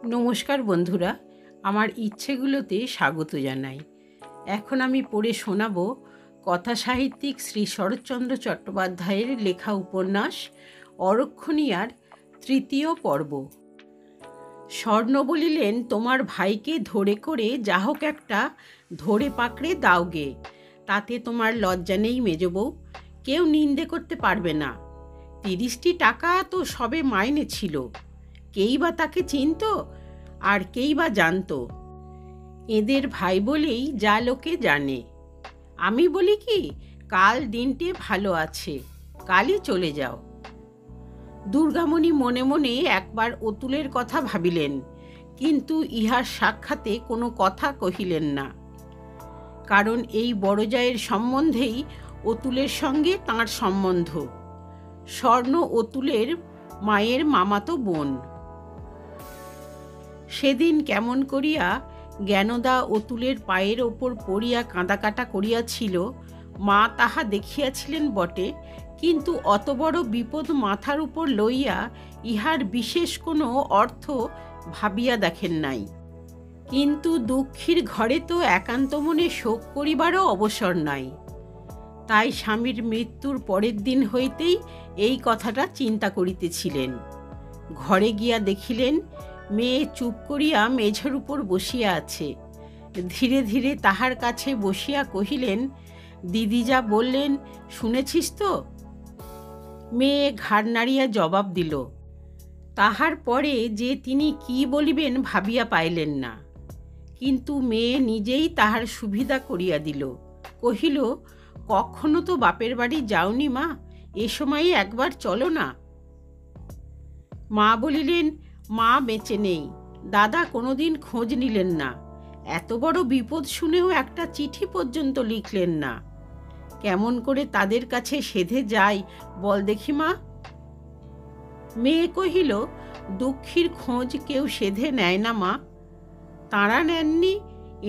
নমস্কার বন্ধুরা, আমার ইচ্ছেগুলোতে স্বাগত জানাই। এখন আমি পড়ে শোনাব কথা সাহিত্যিক শ্রী শরৎচন্দ্র চট্টোপাধ্যায়ের লেখা উপন্যাস অরক্ষণীয়ার তৃতীয় পর্ব। স্বর্ণ বলিলেন, তোমার ভাইকে ধরে করে যা হোক একটা ধরে পাকড়ে দাওগে, তাতে তোমার লজ্জা নেই মেজবউ? কেউ নিন্দে করতে পারবে না। 30টি টাকা তো সবে মাইনে ছিল। কেই বা তাকে চিনত আর কেই বা জানত? এদের ভাই বলেই যা লোকে জানে। আমি বলি কি, কাল দিনটে ভালো আছে, কালই চলে যাও। দুর্গামণি মনে মনে একবার অতুলের কথা ভাবিলেন, কিন্তু ইহার সাক্ষাতে কোনো কথা কহিলেন না। কারণ এই বড়জায়ের সম্বন্ধেই অতুলের সঙ্গে তাঁর সম্বন্ধ। স্বর্ণ অতুলের মায়ের মামাতো বোন। সেদিন কেমন করিয়া জ্ঞানদা অতুলের পায়ের ওপর পড়িয়া কাঁদাকাটা করিয়াছিল, মা তাহা দেখিয়াছিলেন বটে, কিন্তু অত বড় বিপদ মাথার উপর লইয়া ইহার বিশেষ কোনো অর্থ ভাবিয়া দেখেন নাই। কিন্তু দুঃখীর ঘরে তো একান্ত মনে শোক করিবারও অবসর নাই। তাই স্বামীর মৃত্যুর পরের দিন হইতেই এই কথাটা চিন্তা করিতেছিলেন। ঘরে গিয়া দেখিলেন মেয়ে চুপ করিয়া মেঝের উপর বসিয়া আছে। ধীরে ধীরে তাহার কাছে বসিয়া কহিলেন, দিদি যা বললেন শুনেছিস তো? মেয়ে ঘাড় নাড়িয়া জবাব দিল। তাহার পরে যে তিনি কি বলিবেন ভাবিয়া পাইলেন না। কিন্তু মেয়ে নিজেই তাহার সুবিধা করিয়া দিল। কহিল, কখনো তো বাপের বাড়ি যাওনি মা, এ সময়ে একবার চলো না। মা বলিলেন, মা বেঁচে নেই, দাদা কোনোদিন খোঁজ নিলেন না, এত বড় বিপদ শুনেও একটা চিঠি পর্যন্ত লিখলেন না। কেমন করে তাদের কাছে সেধে যাই বল দেখি মা? মেয়ে কহিল, দুঃখীর খোঁজ কেউ সেধে নেয় না মা। তাঁরা নেননি,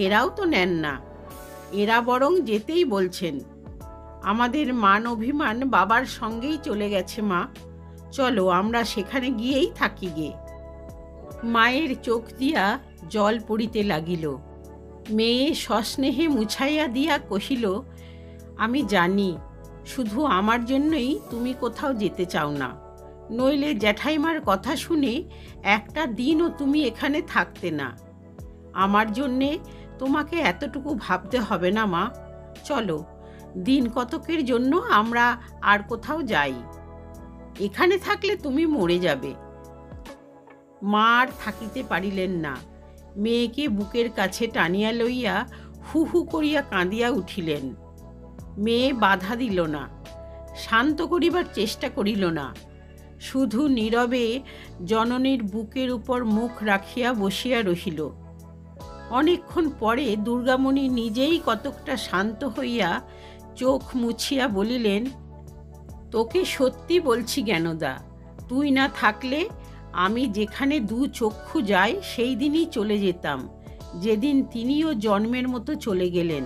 এরাও তো নেন না। এরা বরং যেতেই বলছেন। আমাদের মান অভিমান বাবার সঙ্গেই চলে গেছে মা, চলো আমরা সেখানে গিয়েই থাকি গে। মায়ের চোখ দিয়া জল পড়িতে লাগিল। মেয়ে সস্নেহে মুছাইয়া দিয়া কহিল, আমি জানি শুধু আমার জন্যই তুমি কোথাও যেতে চাও না, নইলে জ্যাঠাইমার কথা শুনে একটা দিনও তুমি এখানে থাকতে না। আমার জন্যে তোমাকে এতটুকু ভাবতে হবে না মা, চলো দিন কতকের জন্য আমরা আর কোথাও যাই। এখানে থাকলে তুমি মরে যাবে। মা আর থাকিতে পারিলেন না। মেয়েকে বুকের কাছে টানিয়া লইয়া হু হু করিয়া কাঁদিয়া উঠিলেন। মেয়ে বাধা দিল না, শান্ত করিবার চেষ্টা করিল না, শুধু নীরবে জননীর বুকের উপর মুখ রাখিয়া বসিয়া রহিল। অনেকক্ষণ পরে দুর্গামণি নিজেই কতকটা শান্ত হইয়া চোখ মুছিয়া বলিলেন, তোকে সত্যি বলছি জ্ঞানদা, তুই না থাকলে আমি যেখানে দু চক্ষু যাই সেই দিনই চলে যেতাম, যেদিন তিনিও জন্মের মতো চলে গেলেন।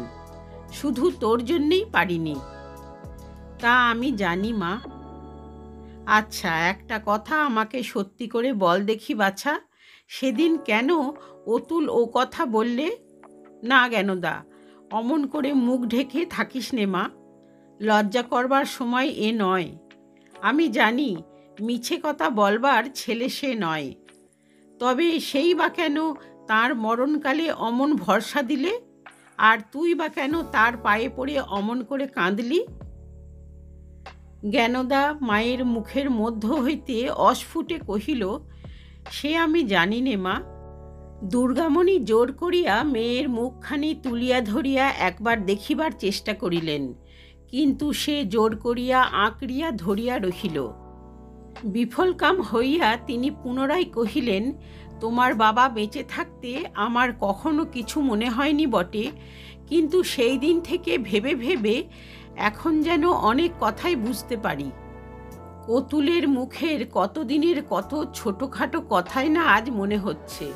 শুধু তোর জন্যেই পারিনি। তা আমি জানি মা। আচ্ছা, একটা কথা আমাকে সত্যি করে বল দেখি বাছা, সেদিন কেন অতুল ও কথা বললে? না জ্ঞানদা, অমন করে মুখ ঢেকে থাকিস নে মা, লজ্জা করবার সময় এ নয়। আমি জানি মিছে কথা বলবার ছেলে সে নয়, তবে সেই বা কেন তার মরণকালে অমন ভরসা দিলে, আর তুই বা কেন তার পায়ে পড়ে অমন করে কাঁদলি? জ্ঞানদা মায়ের মুখের মধ্য হইতে অস্ফুটে কহিল, সে আমি জানি নে মা। দুর্গামণি জোর করিয়া মেয়ের মুখখানি তুলিয়া ধরিয়া একবার দেখিবার চেষ্টা করিলেন, কিন্তু সে জোর করিয়া আঁকড়িয়া ধরিয়া রহিল। বিফলকাম হইয়া তিনি পুনরায় কহিলেন, তোমার বাবা বেঁচে থাকতে আমার কখনো কিছু মনে হয়নি বটে, কিন্তু সেই দিন থেকে ভেবে ভেবে এখন যেন অনেক কথাই বুঝতে পারি। অতুলের মুখের কতদিনের কত ছোটোখাটো কথাই না আজ মনে হচ্ছে।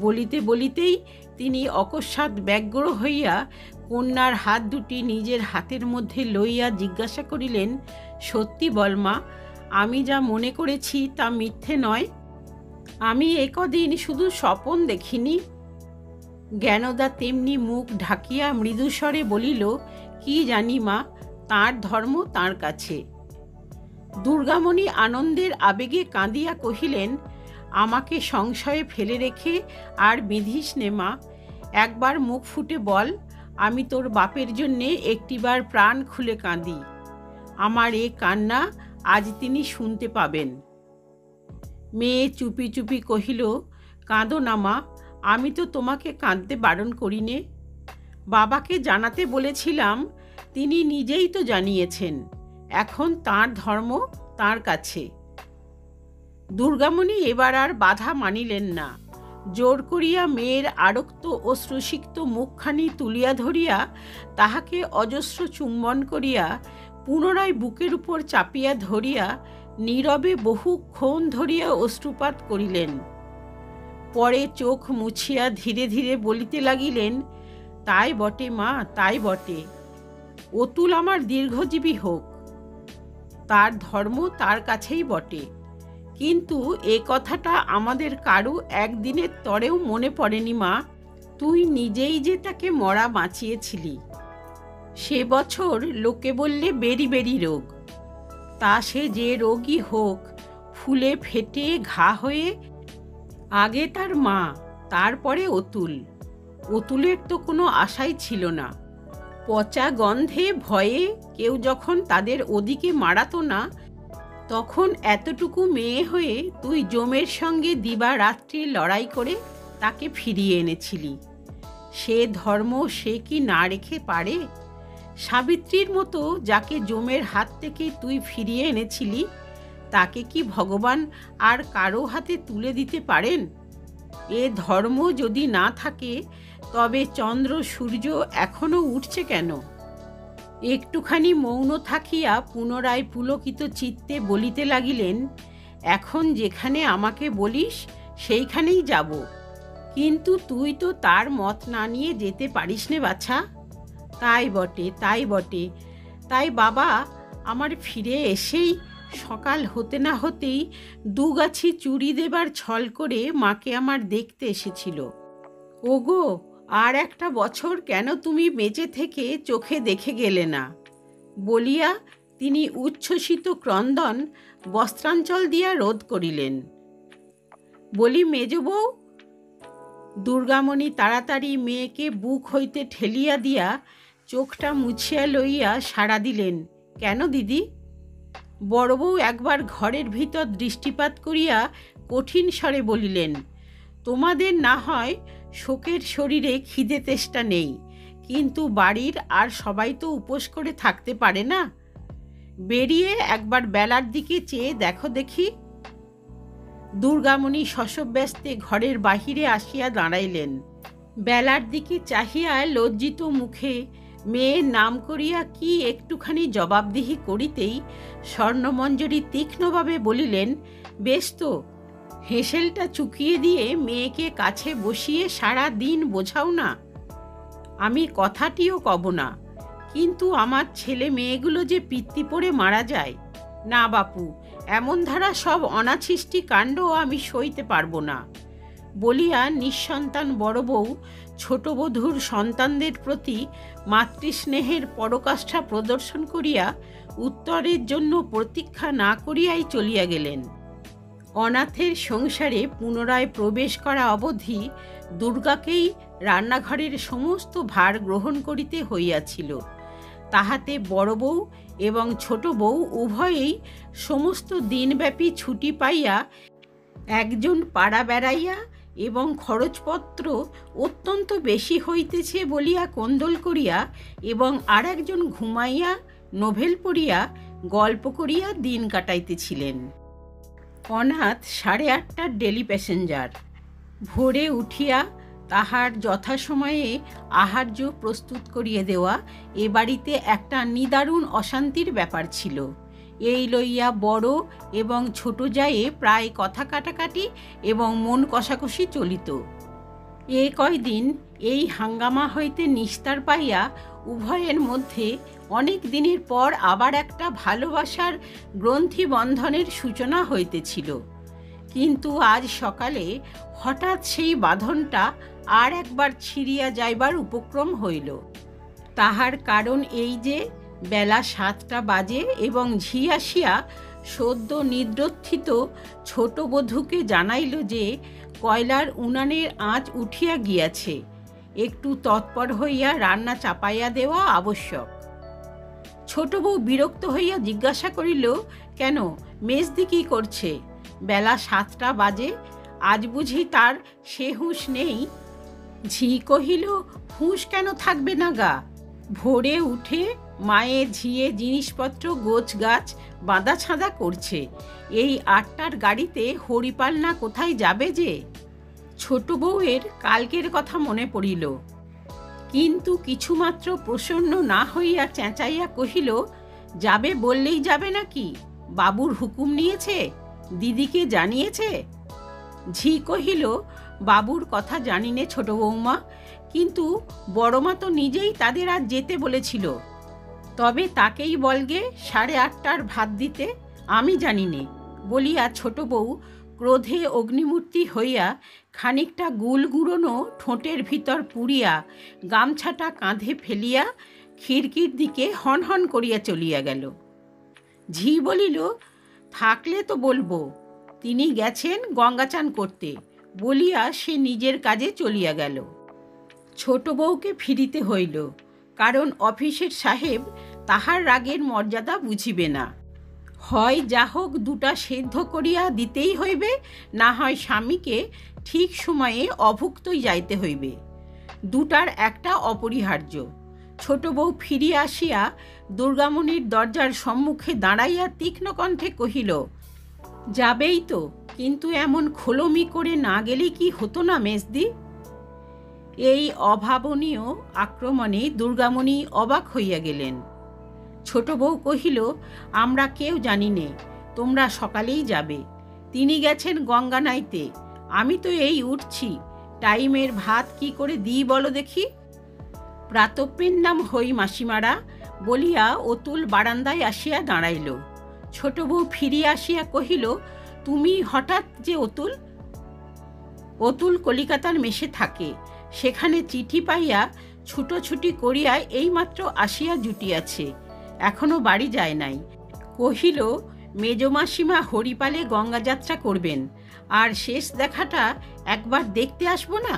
বলিতে বলিতেই তিনি অকস্মাৎ ব্যগ্র হইয়া কন্যার হাত দুটি নিজের হাতের মধ্যে লইয়া জিজ্ঞাসা করিলেন, সত্যি বল মা, আমি যা মনে করেছি তা মিথ্যে নয়? আমি একদিন শুধু স্বপন দেখিনি। জ্ঞানদা তেমনি মুখ ঢাকিয়া মৃদুস্বরে বলিল, কি জানি মা, তাঁর ধর্ম তাঁর কাছে। দুর্গামণি আনন্দের আবেগে কাঁদিয়া কহিলেন, আমাকে সংশয়ে ফেলে রেখে আর বিঁধিস নে মা, একবার মুখ ফুটে বল, আমি তোর বাপের জন্যে একটিবার প্রাণ খুলে কাঁদি। আমার এ কান্না আজ তিনি শুনতে পাবেন। মেয়ে চুপি চুপি কহিল, কাঁদো না মা, আমি তো তোমাকে কাঁদতে বারণ করিনে। বাবাকে জানাতে বলেছিলাম, তিনি নিজেই তো জানিয়েছেন, এখন তাঁর ধর্ম তাঁর কাছে। দুর্গামণি এবার আর বাধা মানিলেন না। জোর করিয়া মেয়ের আরক্ত অশ্রুসিক্ত মুখখানি তুলিয়া ধরিয়া তাহাকে অজস্র চুম্বন করিয়া পুনরায় বুকের উপর চাপিয়া ধরিয়া নীরবে বহুক্ষণ ধরিয়া অশ্রুপাত করিলেন। পরে চোখ মুছিয়া ধীরে ধীরে বলিতে লাগিলেন, তাই বটে মা, তাই বটে। অতুল আমার দীর্ঘজীবী হোক, তার ধর্ম তার কাছেই বটে। কিন্তু এ কথাটা আমাদের কারু একদিনের তরেও মনে পড়েনি মা। তুই নিজেই যে তাকে মরা বাঁচিয়েছিলি। সে বছর লোকে বললে বেরি বেরি রোগ। তা সে যে রোগই হোক, ফুলে ফেটে ঘা হয়ে আগে তার মা, তারপরে অতুল। অতুলের তো কোনো আশাই ছিল না। পচা গন্ধে ভয়ে কেউ যখন তাদের ওদিকে মারাতো না, তখন এতটুকু মেয়ে হয়ে তুই যমের সঙ্গে দিবারাত্রি লড়াই করে তাকে ফিরিয়ে এনেছিলি। সে ধর্ম সে কি না রেখে পারে? সাবিত্রীর মতো যাকে যমের হাত থেকে তুই ফিরিয়ে এনেছিলি, তাকে কি ভগবান আর কারো হাতে তুলে দিতে পারেন? এ ধর্ম যদি না থাকে, তবে চন্দ্র সূর্য এখনো উঠছে কেন? একটুখানি মৌন থাকিয়া পুনরায় পুলকিত চিত্তে বলিতে লাগিলেন, এখন যেখানে আমাকে বলিস সেইখানেই যাব, কিন্তু তুই তো তার মত না নিয়ে যেতে পারিস নে বাছা। তাই বটে, তাই বটে। তাই বাবা আমার ফিরে এসেই সকাল হতে না হতেই দুগাছি চুড়ি দেবার ছল করে মাকে আমার দেখতে এসেছিল। ওগো, আর একটা বছর কেন তুমি বেঁচে থেকে চোখে দেখে গেলে না? বলিয়া তিনি উচ্ছ্বসিত ক্রন্দন বস্ত্রাঞ্চল দিয়া রোধ করিলেন। বলি, মেজ বউ। দুর্গামণি তাড়াতাড়ি মেয়েকে বুক হইতে ঠেলিয়া দিয়া চোখটা মুছিয়া লইয়া সাড়া দিলেন, কেন দিদি? বড় বউ একবার ঘরের ভিতর দৃষ্টিপাত করিয়া কঠিন স্বরে বলিলেন, তোমাদের না হয় শোকের শরীরে খিদে তেষ্টা নেই, কিন্তু বাড়ির আর সবাই তো উপোস করে থাকতে পারে না। বেরিয়ে একবার বেলার দিকে চেয়ে দেখো দেখি। দুর্গামণি শশব্যস্তে ঘরের বাহিরে আসিয়া দাঁড়াইলেন। বেলার দিকে চাহিয়া লজ্জিত মুখে মেয়ের নাম করিয়া কি একটুখানি জবাবদিহি করিতেই স্বর্ণমঞ্জরী তীক্ষ্ণভাবে বলিলেন, বেশ তো, হেঁসেলটা চুকিয়ে দিয়ে মেয়েকে কাছে বসিয়ে সারা দিন বোঝাও না। আমি কথাটিও কব না, কিন্তু আমার ছেলে মেয়েগুলো যে পিত্তি পড়ে মারা যায় না বাপু, এমন ধারা সব অনাছিষ্টি কাণ্ড আমি সইতে পারবো না। বলিয়া নিঃসন্তান বড় বউ ছোট বধূর সন্তানদের প্রতি মাতৃস্নেহের পরকাষ্ঠা প্রদর্শন করিয়া উত্তরের জন্য প্রতীক্ষা না করিয়াই চলিয়া গেলেন। অনাথের সংসারে পুনরায় প্রবেশ করা অবধি দুর্গাকেই রান্নাঘরের সমস্ত ভার গ্রহণ করিতে হইয়াছিল। তাহাতে বড় বউ এবং ছোট বউ উভয়েই সমস্ত দিনব্যাপী ছুটি পাইয়া একজন পাড়া বেড়াইয়া এবং খরচপত্র অত্যন্ত বেশি হইতেছে বলিয়া কোন্দল করিয়া এবং আর একজন ঘুমাইয়া নোভেল পড়িয়া গল্প করিয়া দিন কাটাইতেছিলেন। অনাথ 8:30টার ডেলি প্যাসেঞ্জার। ভোরে উঠিয়া তাহার যথাসময়ে আহার্য প্রস্তুত করিয়ে দেওয়া এ বাড়িতে একটা নিদারুণ অশান্তির ব্যাপার ছিল। এই লইয়া বড় এবং ছোট জায়ে প্রায় কথা কাটাকাটি এবং মন কষাকষি চলিত। এ কয়দিন এই হাঙ্গামা হইতে নিস্তার পাইয়া উভয়ের মধ্যে অনেক দিনের পর আবার একটা ভালোবাসার গ্রন্থি বন্ধনের সূচনা হইতেছিল। কিন্তু আজ সকালে হঠাৎ সেই বাঁধনটা আর একবার ছিঁড়িয়া যাইবার উপক্রম হইল। তাহার কারণ এই যে বেলা 7টা বাজে এবং ঝি আসিয়া সদ্য নিদ্রোত্থিত ছোট বধূকে জানাইল যে কয়লার উনানের আঁচ উঠিয়া গিয়াছে, একটু তৎপর হইয়া রান্না চাপাইয়া দেওয়া আবশ্যক। ছোট বউ বিরক্ত হইয়া জিজ্ঞাসা করিল, কেন, মেজদি কি করছে? বেলা 7টা বাজে, আজ বুঝি তার সে হুঁশ নেই? ঝি কহিল, হুঁশ কেন থাকবে না গা? ভোরে উঠে মায়ে ঝিয়ে জিনিসপত্র গোছ গাছ বাঁধা ছাঁদা করছে। এই 8টার গাড়িতে হরিপাল না কোথায় যাবে যে? ছোট বউয়ের কালকের কথা মনে পড়িল, কিন্তু কিছুমাত্র প্রসন্ন না হইয়া চেঁচাইয়া কহিল, যাবে বললেই যাবে নাকি? বাবুর হুকুম নিয়েছে? দিদিকে জানিয়েছে? ঝি কহিল, বাবুর কথা জানি নে ছোট বৌমা, কিন্তু বড়মা তো নিজেই তাদের আজ যেতে বলেছিল। তবে তাকেই বলগে 8:30টার ভাত দিতে, আমি জানি নে বলিয়া ছোট বউ ক্রোধে অগ্নিমূর্তি হইয়া খানিকটা গুল গুঁড়োনো ঠোঁটের ভিতর পুড়িয়া গামছাটা কাঁধে ফেলিয়া খিড়কির দিকে হনহন করিয়া চলিয়া গেল। ঝি বলিল, থাকলে তো বলবো, তিনি গেছেন গঙ্গা চান করতে বলিয়া সে নিজের কাজে চলিয়া গেল। ছোট বউকে ফিরিতে হইল, কারণ অফিসের সাহেব তাহার রাগের মর্যাদা বুঝিবে না। হয় যা হোক 2টা সেদ্ধ করিয়া দিতেই হইবে, না হয় স্বামীকে ঠিক সময়ে অভুক্তই যাইতে হইবে। 2টার একটা অপরিহার্য। ছোট বউ ফিরিয়া আসিয়া দুর্গামণির দরজার সম্মুখে দাঁড়াইয়া তীক্ষ্ণ কণ্ঠে কহিল, যাবেই তো, কিন্তু এমন খোলমি করে না গেলে কি হতো না মেজদি? এই অভাবনীয় আক্রমণে দুর্গামণি অবাক হইয়া গেলেন। ছোট বউ কহিল, আমরা কেউ জানি নে, তোমরা সকালেই যাবে। তিনি গেছেন গঙ্গা নাইতে, আমি তো এই উঠছি, টাইমের ভাত কি করে দিই বলো দেখি? প্রাতপ্যের নাম হই মাসিমারা বলিয়া অতুল বারান্দায় আসিয়া দাঁড়াইল। ছোট বউ ফিরিয়া আসিয়া কহিল, তুমি হঠাৎ যে অতুল? অতুল কলিকাতার মেসে থাকে, সেখানে চিঠি পাইয়া ছুটোছুটি করিয়া এইমাত্র আসিয়া জুটিয়াছে, এখনো বাড়ি যায় নাই। কহিল, মেজমাসিমা হরিপালে গঙ্গাযাত্রা করবেন, আর শেষ দেখাটা একবার দেখতে আসবো না?